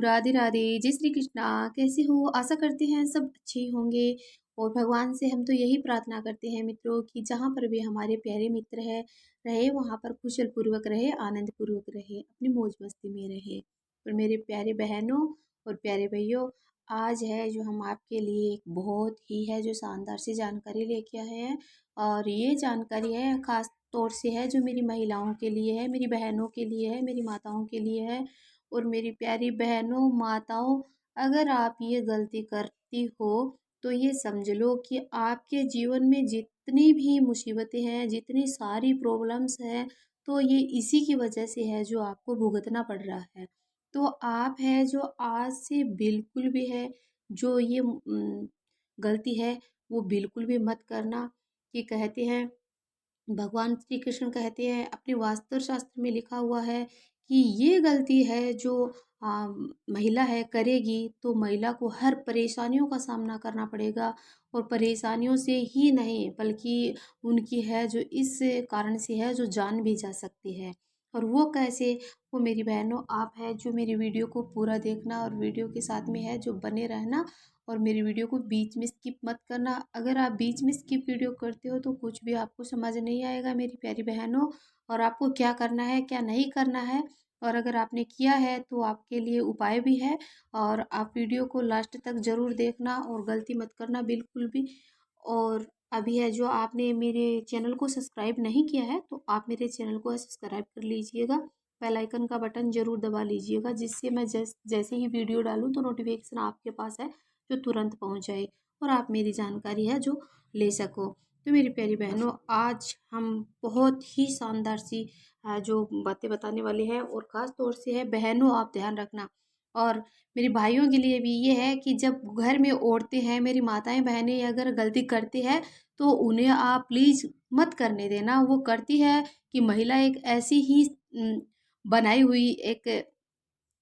राधे राधे, जय श्री कृष्णा। कैसे हो? आशा करते हैं सब अच्छे ही होंगे। और भगवान से हम तो यही प्रार्थना करते हैं मित्रों कि जहाँ पर भी हमारे प्यारे मित्र है रहे वहाँ पर कुशल पूर्वक रहे, आनंद पूर्वक रहे, अपनी मौज मस्ती में रहे। और मेरे प्यारे बहनों और प्यारे भाइयों, आज है जो हम आपके लिए एक बहुत ही है जो शानदार सी जानकारी लेके आए हैं। और ये जानकारी है खास तौर से है जो मेरी महिलाओं के लिए है, मेरी बहनों के लिए है, मेरी माताओं के लिए है। और मेरी प्यारी बहनों माताओं, अगर आप ये गलती करती हो तो ये समझ लो कि आपके जीवन में जितनी भी मुसीबतें हैं, जितनी सारी प्रॉब्लम्स हैं, तो ये इसी की वजह से है जो आपको भुगतना पड़ रहा है। तो आप है जो आज से बिल्कुल भी है जो ये गलती है वो बिल्कुल भी मत करना। कि कहते हैं भगवान श्री कृष्ण कहते हैं अपने वास्त्र शास्त्र में लिखा हुआ है कि ये गलती है जो महिला है करेगी तो महिला को हर परेशानियों का सामना करना पड़ेगा। और परेशानियों से ही नहीं बल्कि उनकी है जो इस कारण से है जो जान भी जा सकती है। और वो कैसे? वो मेरी बहनों आप है जो मेरी वीडियो को पूरा देखना और वीडियो के साथ में है जो बने रहना। और मेरी वीडियो को बीच में स्किप मत करना। अगर आप बीच में स्किप वीडियो करते हो तो कुछ भी आपको समझ नहीं आएगा मेरी प्यारी बहनों। और आपको क्या करना है क्या नहीं करना है, और अगर आपने किया है तो आपके लिए उपाय भी है। और आप वीडियो को लास्ट तक ज़रूर देखना और गलती मत करना बिल्कुल भी। और अभी है जो आपने मेरे चैनल को सब्सक्राइब नहीं किया है तो आप मेरे चैनल को सब्सक्राइब कर लीजिएगा, बेल आइकन का बटन ज़रूर दबा लीजिएगा, जिससे मैं जैसे ही वीडियो डालूँ तो नोटिफिकेशन आपके पास है जो तुरंत पहुंच जाए और आप मेरी जानकारी है जो ले सको। तो मेरी प्यारी बहनों, आज हम बहुत ही शानदार सी जो बातें बताने वाले हैं। और ख़ास तौर से है बहनों आप ध्यान रखना। और मेरे भाइयों के लिए भी ये है कि जब घर में औरतें हैं, मेरी माताएं बहनें अगर गलती करती है तो उन्हें आप प्लीज़ मत करने देना। वो करती है कि महिला एक ऐसी ही बनाई हुई एक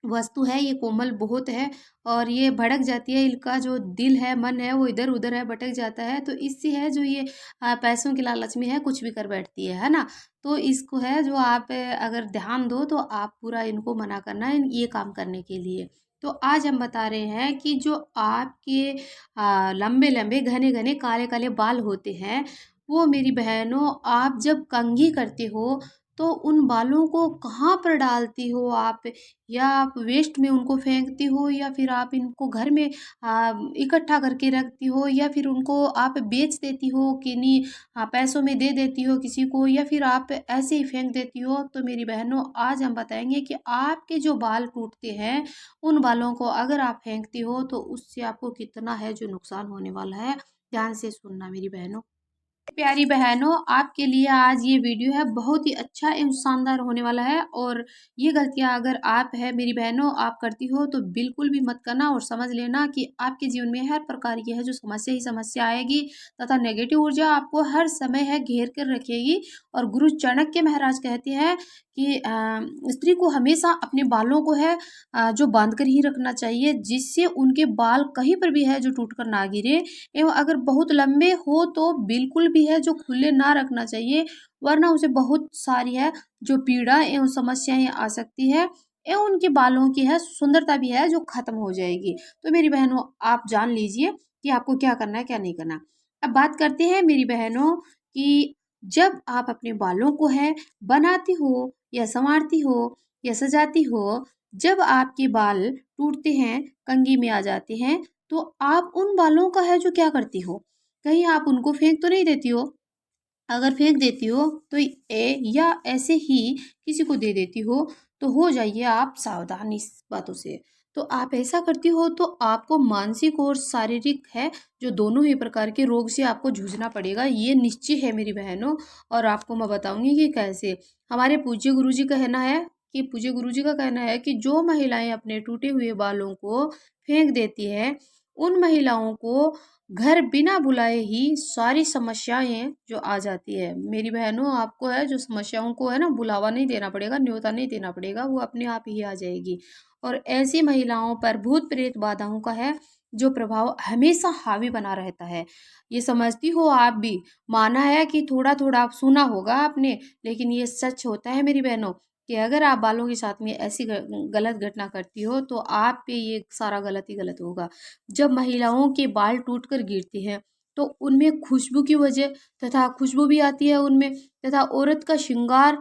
वस्तु है, ये कोमल बहुत है और ये भड़क जाती है, इनका जो दिल है मन है वो इधर उधर है भटक जाता है। तो इससे है जो ये पैसों के लालच में है कुछ भी कर बैठती है ना। तो इसको है जो आप अगर ध्यान दो तो आप पूरा इनको मना करना है ये काम करने के लिए। तो आज हम बता रहे हैं कि जो आपके लंबे लंबे घने घने काले काले बाल होते हैं, वो मेरी बहनों आप जब कंघी करते हो तो उन बालों को कहाँ पर डालती हो आप? या आप वेस्ट में उनको फेंकती हो, या फिर आप इनको घर में इकट्ठा करके रखती हो, या फिर उनको आप बेच देती हो किन्हीं पैसों में दे देती हो किसी को, या फिर आप ऐसे ही फेंक देती हो। तो मेरी बहनों आज हम बताएंगे कि आपके जो बाल टूटते हैं उन बालों को अगर आप फेंकती हो तो उससे आपको कितना है जो नुकसान होने वाला है। ध्यान से सुनना मेरी बहनों। प्यारी बहनों, आपके लिए आज ये वीडियो है बहुत ही अच्छा एवं शानदार होने वाला है। और ये गलतियां अगर आप है मेरी बहनों आप करती हो तो बिल्कुल भी मत करना। और समझ लेना कि आपके जीवन में हर प्रकार की है जो समस्या ही समस्या आएगी तथा नेगेटिव ऊर्जा आपको हर समय है घेर कर रखेगी। और गुरु चाणक्य महाराज कहते हैं कि स्त्री को हमेशा अपने बालों को है जो बांध कर ही रखना चाहिए, जिससे उनके बाल कहीं पर भी है जो टूट कर ना गिरे। एवं अगर बहुत लंबे हो तो बिल्कुल भी है जो खुले ना रखना चाहिए, वरना उसे बहुत सारी है जो पीड़ा एवं समस्याएं आ सकती है एवं उनके बालों की है सुंदरता भी है जो खत्म हो जाएगी। तो मेरी बहनों आप जान लीजिए कि आपको क्या करना है क्या नहीं करना। अब बात करते हैं मेरी बहनों कि जब आप अपने बालों को है बनाती हो या संवारती हो या सजाती हो, जब आपके बाल टूटते हैं कंघी में आ जाते हैं तो आप उन बालों का है जो क्या करती हो? कहीं आप उनको फेंक तो नहीं देती हो? अगर फेंक देती हो तो या ऐसे ही किसी को दे देती हो तो हो जाइए आप सावधान इस बातों से। तो आप ऐसा करती हो तो आपको मानसिक और शारीरिक है जो दोनों ही प्रकार के रोग से आपको जूझना पड़ेगा, ये निश्चय है मेरी बहनों। और आपको मैं बताऊंगी कि कैसे। हमारे पूज्य गुरु जी कहना है कि पूज्य गुरु जी का कहना है कि जो महिलाएं अपने टूटे हुए बालों को फेंक देती है उन महिलाओं को घर बिना बुलाए ही सारी समस्याएं जो आ जाती है। मेरी बहनों आपको है जो समस्याओं को है ना बुलावा नहीं देना पड़ेगा, न्योता नहीं देना पड़ेगा, वो अपने आप ही आ जाएगी। और ऐसी महिलाओं पर भूत प्रेत बाधाओं का है जो प्रभाव हमेशा हावी बना रहता है। ये समझती हो आप भी, माना है कि थोड़ा थोड़ा आप सुना होगा आपने, लेकिन ये सच होता है मेरी बहनों कि अगर आप बालों के साथ में ऐसी गलत घटना करती हो तो आप पे ये सारा गलत ही गलत होगा। जब महिलाओं के बाल टूटकर गिरते हैं तो उनमें खुशबू की वजह तथा खुशबू भी आती है उनमें, तथा औरत का श्रृंगार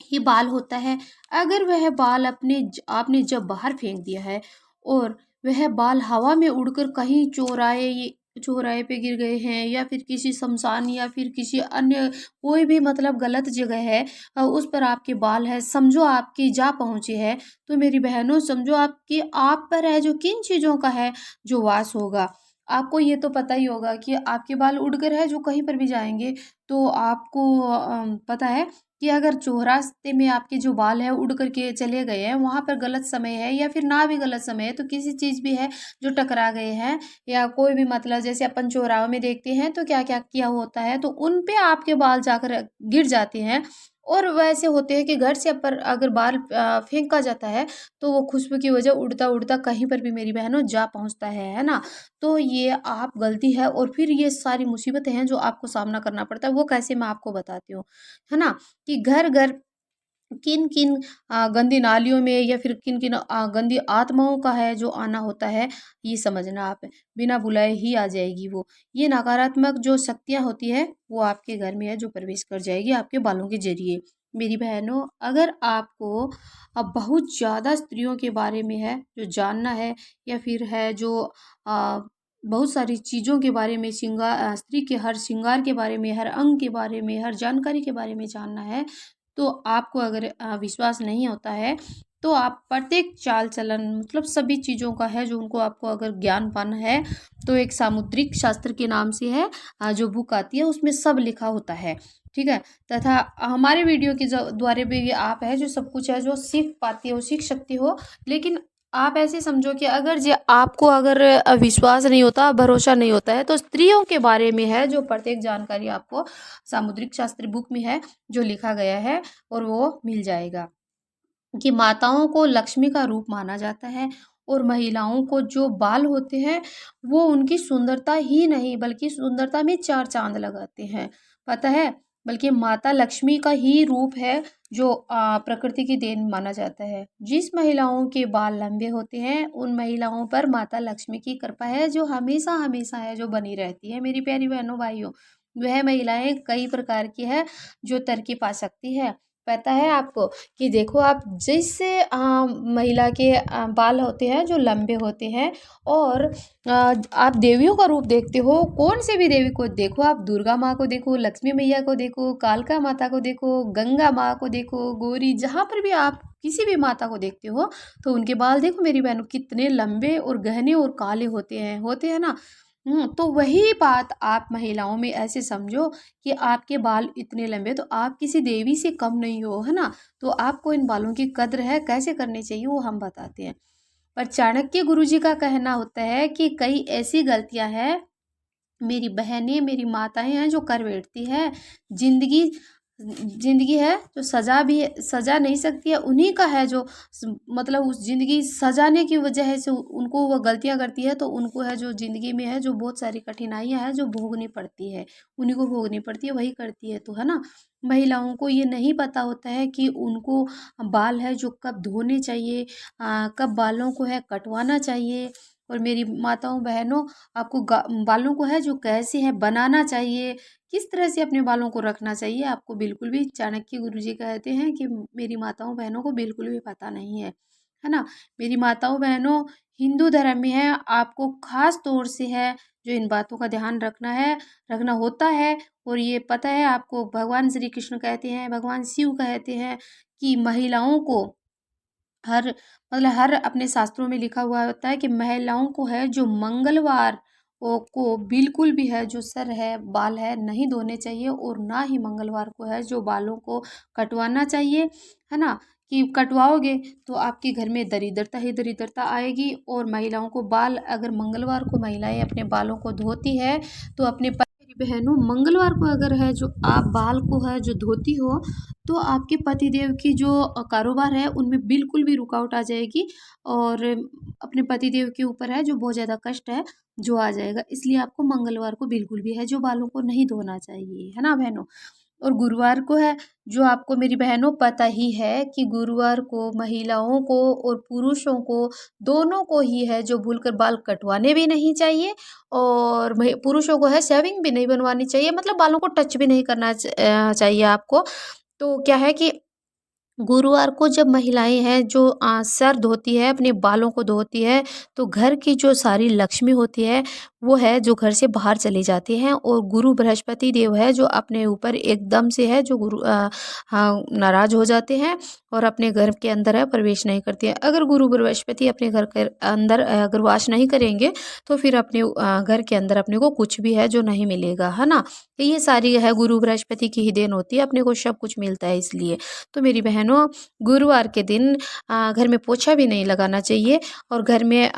ही बाल होता है। अगर वह बाल आपने जब बाहर फेंक दिया है और वह बाल हवा में उड़कर कहीं चौराहे पे गिर गए हैं, या फिर किसी शमशान या फिर किसी अन्य कोई भी मतलब गलत जगह है, उस पर आपके बाल है, समझो आपके जा पहुँचे हैं, तो मेरी बहनों समझो आपके आप पर है जो किन चीज़ों का है जो वास होगा। आपको ये तो पता ही होगा कि आपके बाल उड़कर है जो कहीं पर भी जाएँगे, तो आपको पता है कि अगर चौरास्ते में आपके जो बाल है उड़ करके चले गए हैं, वहाँ पर गलत समय है या फिर ना भी गलत समय है, तो किसी चीज़ भी है जो टकरा गए हैं, या कोई भी मतलब जैसे अपन चौराहों में देखते हैं तो क्या क्या किया होता है, तो उन पे आपके बाल जाकर गिर जाते हैं। और वैसे होते हैं कि घर से पर अगर बाल फेंका जाता है तो वो खुशबू की वजह उड़ता उड़ता कहीं पर भी मेरी बहनों जा पहुंचता है ना। तो ये आप गलती है, और फिर ये सारी मुसीबतें हैं जो आपको सामना करना पड़ता है, वो कैसे मैं आपको बताती हूँ, है ना। कि घर घर किन किन गंदी नालियों में या फिर किन किन गंदी आत्माओं का है जो आना होता है, ये समझना आप। बिना बुलाए ही आ जाएगी वो। ये नकारात्मक जो शक्तियाँ होती है वो आपके घर में है जो प्रवेश कर जाएगी आपके बालों के जरिए। मेरी बहनों, अगर आपको अब बहुत ज़्यादा स्त्रियों के बारे में है जो जानना है, या फिर है जो अ, बहुत सारी चीज़ों के बारे में, स्त्री के हर श्रृंगार के बारे में, हर अंग के बारे में, हर जानकारी के बारे में जानना है, तो आपको अगर विश्वास नहीं होता है, तो आप प्रत्येक चाल चलन मतलब सभी चीज़ों का है जो उनको आपको अगर ज्ञान पाना है, तो एक सामुद्रिक शास्त्र के नाम से है, जो बुक आती है उसमें सब लिखा होता है। ठीक है। तथा हमारे वीडियो के द्वारा भी आप है जो सब कुछ है जो सीख पाती हो, सीख सकती हो। लेकिन आप ऐसे समझो कि अगर जे आपको अगर विश्वास नहीं होता, भरोसा नहीं होता है, तो स्त्रियों के बारे में है जो प्रत्येक जानकारी आपको सामुद्रिक शास्त्र बुक में है जो लिखा गया है, और वो मिल जाएगा। कि माताओं को लक्ष्मी का रूप माना जाता है, और महिलाओं को जो बाल होते हैं वो उनकी सुंदरता ही नहीं बल्कि सुंदरता में चार चांद लगाते हैं, पता है। बल्कि माता लक्ष्मी का ही रूप है जो प्रकृति की देन माना जाता है। जिस महिलाओं के बाल लंबे होते हैं उन महिलाओं पर माता लक्ष्मी की कृपा है जो हमेशा हमेशा है जो बनी रहती है। मेरी प्यारी बहनों भाइयों, वह महिलाएं कई प्रकार की है जो तरक्की पा सकती है। पता है आपको कि देखो आप जिस महिला के बाल होते हैं जो लंबे होते हैं, और आप देवियों का रूप देखते हो, कौन से भी देवी को देखो, आप दुर्गा माँ को देखो, लक्ष्मी मैया को देखो, कालका माता को देखो, गंगा माँ को देखो, गौरी, जहाँ पर भी आप किसी भी माता को देखते हो, तो उनके बाल देखो मेरी बहनों कितने लंबे और गहने और काले होते हैं ना। तो वही बात आप महिलाओं में ऐसे समझो कि आपके बाल इतने लंबे, तो आप किसी देवी से कम नहीं हो, है ना। तो आपको इन बालों की कद्र है कैसे करनी चाहिए वो हम बताते हैं। पर चाणक्य गुरुजी का कहना होता है कि कई ऐसी गलतियां हैं मेरी बहनें, मेरी माताएं हैं जो कर बैठती है। जिंदगी जिंदगी है जो सजा नहीं सकती है, उन्हीं का है जो मतलब उस जिंदगी सजाने की वजह से उनको वो गलतियां करती है, तो उनको है जो जिंदगी में है जो बहुत सारी कठिनाइयां हैं जो भोगनी पड़ती है, उन्हीं को भोगनी पड़ती है, वही करती है, तो है ना। महिलाओं को ये नहीं पता होता है कि उनको बाल है जो कब धोने चाहिए, कब बालों को है कटवाना चाहिए। और मेरी माताओं बहनों, आपको बालों को है जो कैसे है बनाना चाहिए, किस तरह से अपने बालों को रखना चाहिए, आपको बिल्कुल भी चाणक्य गुरुजी कहते हैं कि मेरी माताओं बहनों को बिल्कुल भी पता नहीं है ना। मेरी माताओं बहनों, हिंदू धर्म में है आपको खास तौर से है जो इन बातों का ध्यान रखना होता है। और ये पता है आपको, भगवान श्री कृष्ण कहते हैं, भगवान शिव कहते हैं कि महिलाओं को हर अपने शास्त्रों में लिखा हुआ होता है कि महिलाओं को है जो मंगलवार को बिल्कुल भी है जो सर है बाल है नहीं धोने चाहिए, और ना ही मंगलवार को है जो बालों को कटवाना चाहिए, है ना। कि कटवाओगे तो आपके घर में दरिद्रता ही दरिद्रता आएगी। और महिलाओं को बाल, अगर मंगलवार को महिलाएं अपने बालों को धोती है तो अपने मेरी बहनों, मंगलवार को अगर है जो आप बाल को है जो धोती हो, तो आपके पतिदेव की जो कारोबार है उनमें बिल्कुल भी रुकावट आ जाएगी, और अपने पतिदेव के ऊपर है जो बहुत ज़्यादा कष्ट है जो आ जाएगा। इसलिए आपको मंगलवार को बिल्कुल भी है जो बालों को नहीं धोना चाहिए, है ना बहनों। और गुरुवार को है जो आपको मेरी बहनों पता ही है कि गुरुवार को महिलाओं को और पुरुषों को दोनों को ही है जो भूलकर बाल कटवाने भी नहीं चाहिए और पुरुषों को है शेविंग भी नहीं बनवानी चाहिए, मतलब बालों को टच भी नहीं करना चाहिए आपको। तो क्या है कि गुरुवार को जब महिलाएं हैं जो सर धोती है, अपने बालों को धोती है, तो घर की जो सारी लक्ष्मी होती है वो है जो घर से बाहर चली जाती हैं और गुरु बृहस्पति देव है जो अपने ऊपर एकदम से है जो हाँ नाराज हो जाते हैं और अपने घर के अंदर है प्रवेश नहीं करते हैं। अगर गुरु बृहस्पति अपने घर के अंदर अगर वास नहीं करेंगे तो फिर अपने घर के अंदर अपने को कुछ भी है जो नहीं मिलेगा, है ना। तो ये सारी है गुरु बृहस्पति की ही देन होती है, अपने को सब कुछ मिलता है इसलिए। तो मेरी बहनों, गुरुवार के दिन घर में पोछा भी नहीं लगाना चाहिए और घर में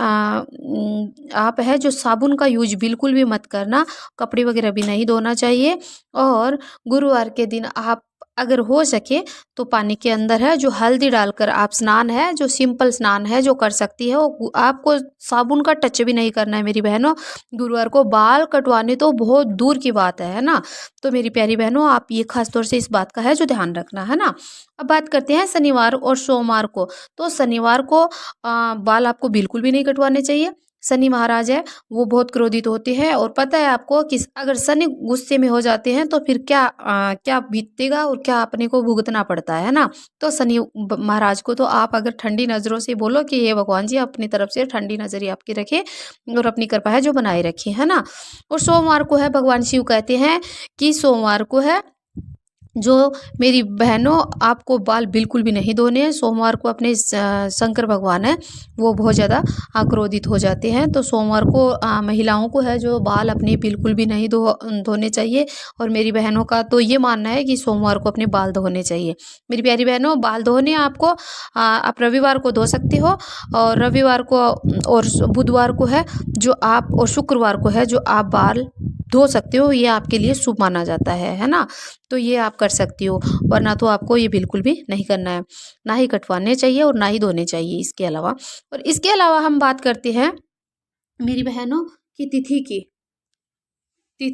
आप है जो साबुन का यूज बिल्कुल भी मत करना, कपड़े वगैरह भी नहीं धोना चाहिए। और गुरुवार के दिन आप अगर हो सके तो पानी के अंदर है जो हल्दी डालकर आप स्नान है जो सिंपल स्नान है जो कर सकती है, वो आपको साबुन का टच भी नहीं करना है मेरी बहनों। गुरुवार को बाल कटवाने तो बहुत दूर की बात है ना। तो मेरी प्यारी बहनों, आप ये खास तौर से इस बात का है जो ध्यान रखना, है ना। अब बात करते हैं शनिवार और सोमवार को। तो शनिवार को बाल आपको बिल्कुल भी नहीं कटवाने चाहिए। शनि महाराज है वो बहुत क्रोधित होते हैं और पता है आपको कि अगर शनि गुस्से में हो जाते हैं तो फिर क्या बीतेगा और क्या अपने को भुगतना पड़ता है ना। तो शनि महाराज को तो आप अगर ठंडी नज़रों से बोलो कि ये भगवान जी अपनी तरफ से ठंडी नज़र ही आपकी रखे और अपनी कृपा है जो बनाए रखे, है ना। और सोमवार को है भगवान शिव कहते हैं कि सोमवार को है जो मेरी बहनों आपको बाल बिल्कुल भी नहीं धोने हैं। सोमवार को अपने शंकर भगवान है वो बहुत ज़्यादा क्रोधित हो जाते हैं। तो सोमवार को महिलाओं को है जो बाल अपने बिल्कुल भी नहीं धोने चाहिए और मेरी बहनों का तो ये मानना है कि सोमवार को अपने बाल धोने चाहिए। मेरी प्यारी बहनों, बाल धोने आपको आप रविवार को धो सकते हो और रविवार को और बुधवार को है जो आप और शुक्रवार को है जो आप बाल धो सकते हो, ये आपके लिए शुभ माना जाता है ना। तो ये आप कर सकती हो, वरना तो आपको ये बिल्कुल भी नहीं करना है, ना ही कटवाने चाहिए और ना ही धोने चाहिए इसके अलावा। और इसके अलावा हम बात करते हैं मेरी बहनों की तिथि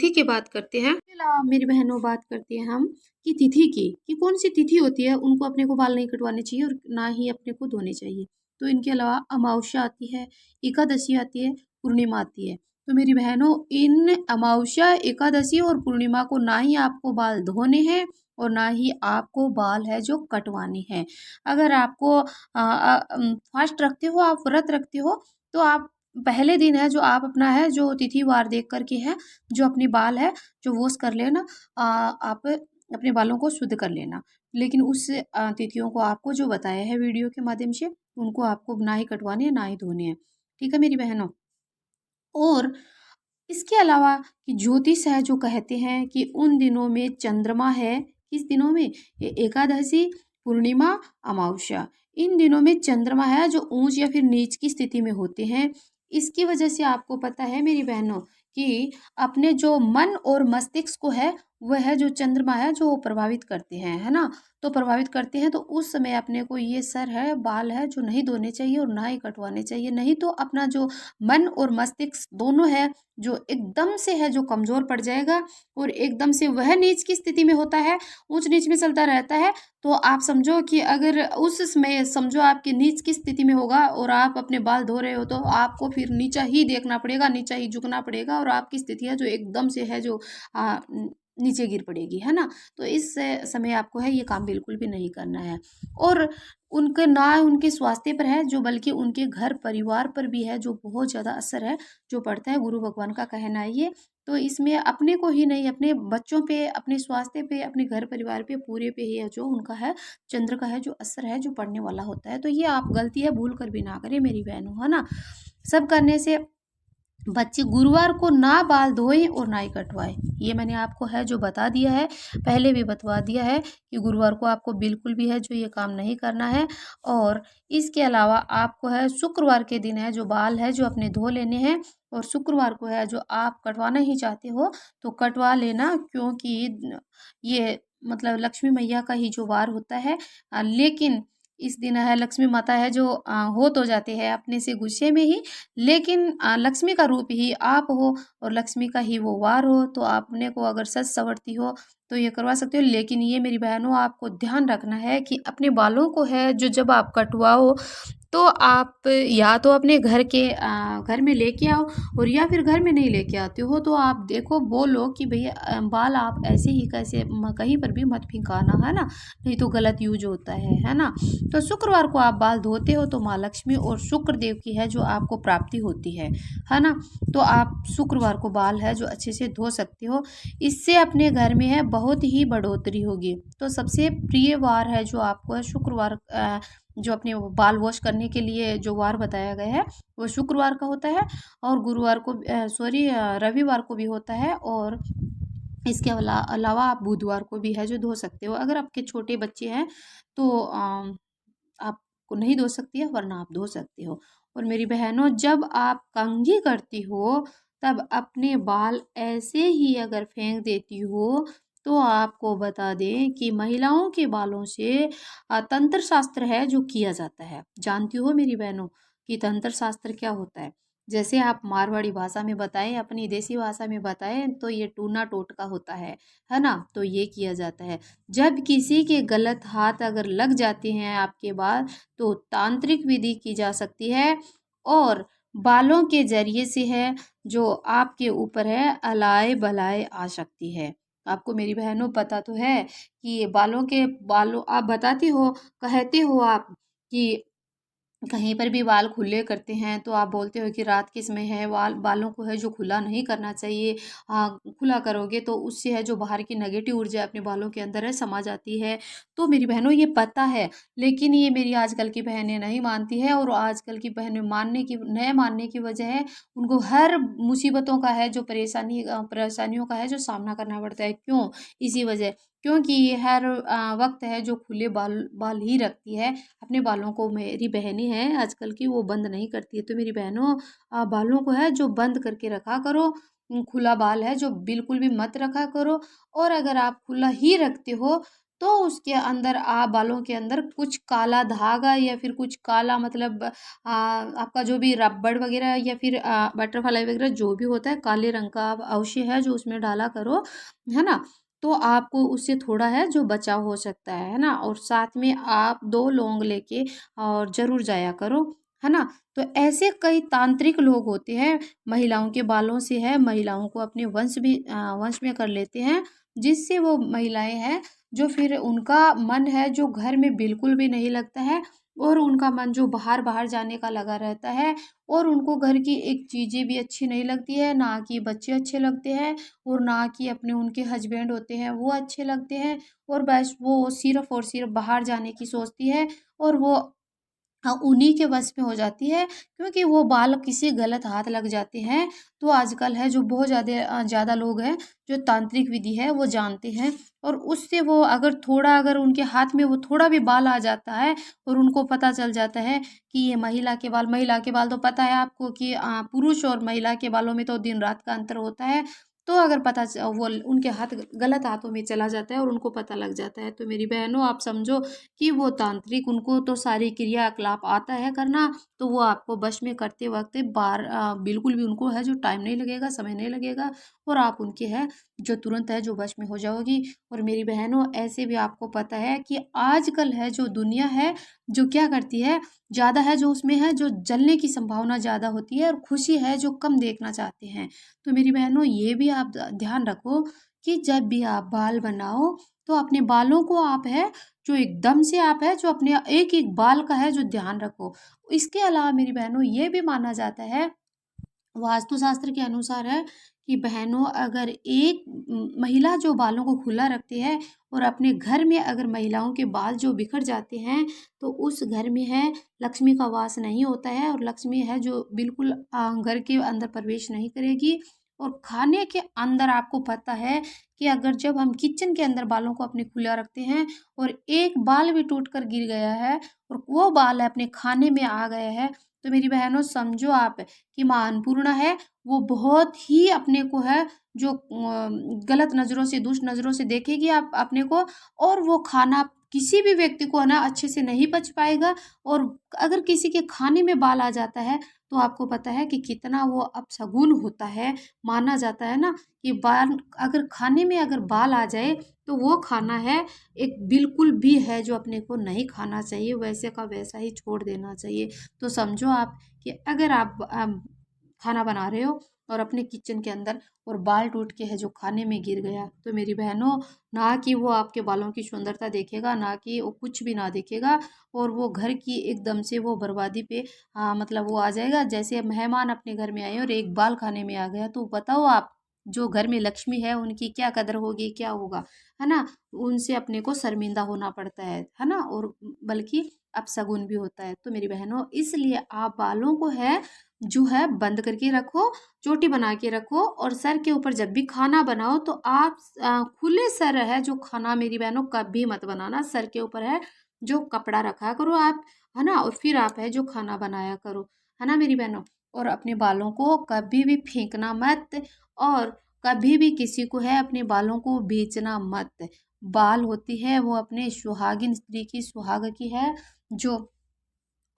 की बात करते हैं। इसके अलावा मेरी बहनों बात करते हैं हम कि तिथि की कि कौन सी तिथि होती है उनको अपने को बाल नहीं कटवाने चाहिए और ना ही अपने को धोने चाहिए। तो इनके अलावा अमावस्या आती है, एकादशी आती है, पूर्णिमा आती है। तो मेरी बहनों, इन अमावस्या, एकादशी और पूर्णिमा को ना ही आपको बाल धोने हैं और ना ही आपको बाल है जो कटवाने हैं। अगर आपको फास्ट रखते हो, आप व्रत रखते हो, तो आप पहले दिन है जो आप अपना है जो तिथि वार देख करके है जो अपनी बाल है जो वॉश कर लेना, आप अपने बालों को शुद्ध कर लेना। लेकिन उस तिथियों को आपको जो बताया है वीडियो के माध्यम से उनको आपको ना ही कटवाने हैं ना ही धोने हैं। ठीक है मेरी बहनों। और इसके अलावा कि ज्योतिष है जो कहते हैं कि उन दिनों में चंद्रमा है, किस दिनों में, एकादशी, पूर्णिमा, अमावस्या, इन दिनों में चंद्रमा है जो ऊंच या फिर नीच की स्थिति में होते हैं। इसकी वजह से आपको पता है मेरी बहनों कि अपने जो मन और मस्तिष्क को है वह है जो चंद्रमा है जो प्रभावित करते हैं, है ना। तो प्रभावित करते हैं तो उस समय अपने को ये सर है बाल है जो नहीं धोने चाहिए और ना ही कटवाने चाहिए, नहीं तो अपना जो मन और मस्तिष्क दोनों है जो एकदम से है जो कमज़ोर पड़ जाएगा और एकदम से वह नीच की स्थिति में होता है, ऊंच नीच में चलता रहता है। तो आप समझो कि अगर उस समय समझो आपके नीच की स्थिति में होगा और आप अपने बाल धो रहे हो तो आपको फिर नीचा ही देखना पड़ेगा, नीचा ही झुकना पड़ेगा और आपकी स्थिति है जो एकदम से है जो नीचे गिर पड़ेगी, है ना। तो इस समय आपको है ये काम बिल्कुल भी नहीं करना है। और उनके ना उनके स्वास्थ्य पर है जो बल्कि उनके घर परिवार पर भी है जो बहुत ज़्यादा असर है जो पड़ता है, गुरु भगवान का कहना है ये। तो इसमें अपने को ही नहीं, अपने बच्चों पे, अपने स्वास्थ्य पे, अपने घर परिवार पे, पूरे पे ही है जो उनका है चंद्र का है जो असर है जो पड़ने वाला होता है। तो ये आप गलती है भूल कर भी ना करें मेरी बहनों, है ना। सब करने से बच्चे गुरुवार को ना बाल धोएं और ना ही कटवाएं, ये मैंने आपको है जो बता दिया है, पहले भी बतवा दिया है कि गुरुवार को आपको बिल्कुल भी है जो ये काम नहीं करना है। और इसके अलावा आपको है शुक्रवार के दिन है जो बाल है जो अपने धो लेने हैं और शुक्रवार को है जो आप कटवाना ही चाहते हो तो कटवा लेना, क्योंकि ये मतलब लक्ष्मी मैया का ही जो वार होता है। लेकिन इस दिन है लक्ष्मी माता है जो हो तो जाते हैं अपने से गुस्से में ही, लेकिन लक्ष्मी का रूप ही आप हो और लक्ष्मी का ही वो वार हो, तो अपने को अगर सज संवरती हो तो ये करवा सकते हो। लेकिन ये मेरी बहनों आपको ध्यान रखना है कि अपने बालों को है जो जब आप कटवाओ तो आप या तो अपने घर में लेके आओ, और या फिर घर में नहीं लेके आते हो तो आप देखो बोलो कि भैया बाल आप ऐसे ही कैसे कहीं पर भी मत फेंकाना, है ना, नहीं तो गलत यूज होता है ना। तो शुक्रवार को आप बाल धोते हो तो माँ लक्ष्मी और शुक्र देव की है जो आपको प्राप्ति होती है ना। तो आप शुक्रवार को बाल है जो अच्छे से धो सकते हो, इससे अपने घर में है बहुत ही बढ़ोतरी होगी। तो सबसे प्रिय वार है जो आपको है शुक्रवार, जो अपने बाल वॉश करने के लिए जो वार बताया गया है वो शुक्रवार का होता है, और गुरुवार को रविवार को भी होता है, और इसके अलावा आप बुधवार को भी है जो धो सकते हो। अगर आपके छोटे बच्चे हैं तो आपको नहीं धो सकती है, वरना आप धो सकते हो। और मेरी बहनों जब आप कंघी करती हो तब अपने बाल ऐसे ही अगर फेंक देती हो तो आपको बता दें कि महिलाओं के बालों से तंत्र शास्त्र है जो किया जाता है। जानती हो मेरी बहनों कि तंत्र शास्त्र क्या होता है? जैसे आप मारवाड़ी भाषा में बताएं, अपनी देसी भाषा में बताएं तो ये टूना टोटका होता है ना। तो ये किया जाता है जब किसी के गलत हाथ अगर लग जाते हैं आपके बाल, तो तांत्रिक विधि की जा सकती है, और बालों के जरिए से है जो आपके ऊपर है अलाए बलाए आ सकती है। आपको मेरी बहनों पता तो है कि ये बालों आप बताती हो, कहते हो आप कि कहीं पर भी बाल खुले करते हैं तो आप बोलते हो कि रात के समय है बालों को है जो खुला नहीं करना चाहिए। खुला करोगे तो उससे है जो बाहर की नेगेटिव ऊर्जा अपने बालों के अंदर है समा जाती है। तो मेरी बहनों ये पता है, लेकिन ये मेरी आजकल की बहनें नहीं मानती है, और आजकल की बहनें मानने की वजह है उनको हर मुसीबतों का है जो परेशानियों का है जो सामना करना पड़ता है। क्यों? इसी वजह, क्योंकि ये हर वक्त है जो खुले बाल बाल ही रखती है अपने बालों को। मेरी बहनें हैं आजकल की वो बंद नहीं करती है। तो मेरी बहनों बालों को है जो बंद करके रखा करो, खुला बाल है जो बिल्कुल भी मत रखा करो। और अगर आप खुला ही रखते हो तो उसके अंदर आप बालों के अंदर कुछ काला धागा या फिर कुछ काला मतलब आपका जो भी रबड़ वगैरह या फिर बटरफ्लाई वगैरह जो भी होता है काले रंग का आप अवश्य है जो उसमें डाला करो, है ना। तो आपको उससे थोड़ा है जो बचाव हो सकता है ना। और साथ में आप 2 लौंग लेके और ज़रूर जाया करो, है ना। तो ऐसे कई तांत्रिक लोग होते हैं, महिलाओं के बालों से है महिलाओं को अपने वंश में कर लेते हैं, जिससे वो महिलाएं हैं जो फिर उनका मन है जो घर में बिल्कुल भी नहीं लगता है, और उनका मन जो बाहर बाहर जाने का लगा रहता है, और उनको घर की एक चीज़ें भी अच्छी नहीं लगती है, ना कि बच्चे अच्छे लगते हैं, और ना कि अपने उनके हस्बैंड होते हैं वो अच्छे लगते हैं। और बस वो सिर्फ और सिर्फ बाहर जाने की सोचती है, और वो उन्हीं के वश में हो जाती है, क्योंकि वो बाल किसी गलत हाथ लग जाते हैं। तो आजकल है जो बहुत ज़्यादा लोग हैं जो तांत्रिक विधि है वो जानते हैं, और उससे वो अगर उनके हाथ में वो थोड़ा भी बाल आ जाता है और उनको पता चल जाता है कि ये महिला के बाल तो पता है आपको कि पुरुष और महिला के बालों में तो दिन रात का अंतर होता है। तो अगर वो उनके हाथ गलत हाथों में चला जाता है और उनको पता लग जाता है, तो मेरी बहनों आप समझो कि वो तांत्रिक उनको तो सारी क्रियाकलाप आता है करना, तो वो आपको वश में करते वक्त बिल्कुल भी उनको है जो टाइम नहीं लगेगा, समय नहीं लगेगा, और आप उनके है जो तुरंत है जो वश में हो जाओगी। और मेरी बहनों ऐसे भी आपको पता है कि आजकल है जो दुनिया है जो क्या करती है, ज़्यादा है जो उसमें है जो जलने की संभावना ज़्यादा होती है, और खुशी है जो कम देखना चाहते हैं। तो मेरी बहनों ये भी आप ध्यान रखो कि जब भी आप बाल बनाओ तो अपने बालों को आप है जो एकदम से आप है जो अपने एक एक बाल का है जो ध्यान रखो। इसके अलावा मेरी बहनों ये भी माना जाता है, वास्तुशास्त्र के अनुसार है कि बहनों अगर एक महिला जो बालों को खुला रखती है और अपने घर में अगर महिलाओं के बाल जो बिखर जाते हैं तो उस घर में है लक्ष्मी का वास नहीं होता है, और लक्ष्मी है जो बिल्कुल घर के अंदर प्रवेश नहीं करेगी। और खाने के अंदर आपको पता है कि अगर जब हम किचन के अंदर बालों को अपने खुला रखते हैं और एक बाल भी टूट कर गिर गया है और वो बाल अपने खाने में आ गए हैं, तो मेरी बहनों समझो आप कि माँ अन्नपूर्णा है वो बहुत ही अपने को है जो गलत नज़रों से, दुष्ट नज़रों से देखेगी आप अपने को, और वो खाना किसी भी व्यक्ति को है ना अच्छे से नहीं पच पाएगा। और अगर किसी के खाने में बाल आ जाता है तो आपको पता है कि कितना वो अपशगुन होता है। माना जाता है ना कि बाल अगर खाने में अगर बाल आ जाए तो वो खाना है एक बिल्कुल भी है जो अपने को नहीं खाना चाहिए, वैसे का वैसा ही छोड़ देना चाहिए। तो समझो आप कि अगर आप खाना बना रहे हो और अपने किचन के अंदर और बाल टूट के है जो खाने में गिर गया, तो मेरी बहनों, ना कि वो आपके बालों की सुंदरता देखेगा, ना कि वो कुछ भी ना देखेगा, और वो घर की एकदम से वो बर्बादी पे मतलब वो आ जाएगा। जैसे मेहमान अपने घर में आए और एक बाल खाने में आ गया, तो बताओ आप, जो घर में लक्ष्मी है उनकी क्या कदर होगी, क्या होगा, है ना। उनसे अपने को शर्मिंदा होना पड़ता है ना, और बल्कि अपशगुन भी होता है। तो मेरी बहनों, इसलिए आप बालों को है जो है बंद करके रखो, चोटी बना के रखो, और सर के ऊपर जब भी खाना बनाओ तो आप खुले सर है जो खाना मेरी बहनों कभी मत बनाना। सर के ऊपर है जो कपड़ा रखा करो आप, है ना, और फिर आप है जो खाना बनाया करो, है ना मेरी बहनों। और अपने बालों को कभी भी फेंकना मत, और कभी भी किसी को है अपने बालों को बेचना मत। बाल होती है वो अपने सुहागिन स्त्री की, सुहाग की है जो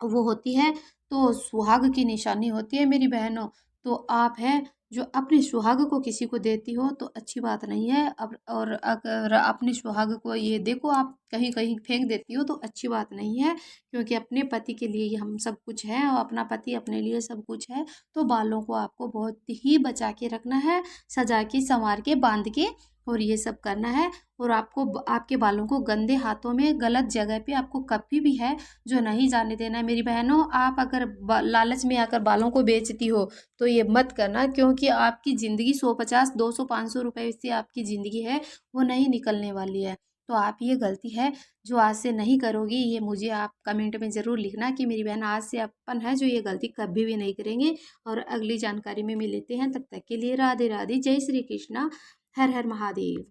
वो होती है, तो सुहाग की निशानी होती है मेरी बहनों। तो आप है जो अपने सुहाग को किसी को देती हो तो अच्छी बात नहीं है। अब और अगर अपने सुहाग को ये देखो आप कहीं कहीं फेंक देती हो तो अच्छी बात नहीं है, क्योंकि अपने पति के लिए ही हम सब कुछ है और अपना पति अपने लिए सब कुछ है। तो बालों को आपको बहुत ही बचा के रखना है, सजा के संवार के बांध के, और ये सब करना है। और आपको आपके बालों को गंदे हाथों में गलत जगह पे आपको कभी भी है जो नहीं जाने देना है मेरी बहनों। आप अगर लालच में आकर बालों को बेचती हो तो ये मत करना, क्योंकि आपकी ज़िंदगी 150 200 500 रुपए से आपकी ज़िंदगी है वो नहीं निकलने वाली है। तो आप ये गलती है जो आज से नहीं करोगी, ये मुझे आप कमेंट में ज़रूर लिखना कि मेरी बहन आज से अपन है जो ये गलती कभी भी नहीं करेंगे। और अगली जानकारी में मिलते हैं, तब तक के लिए राधे राधे, जय श्री कृष्णा, हर हर महादेव।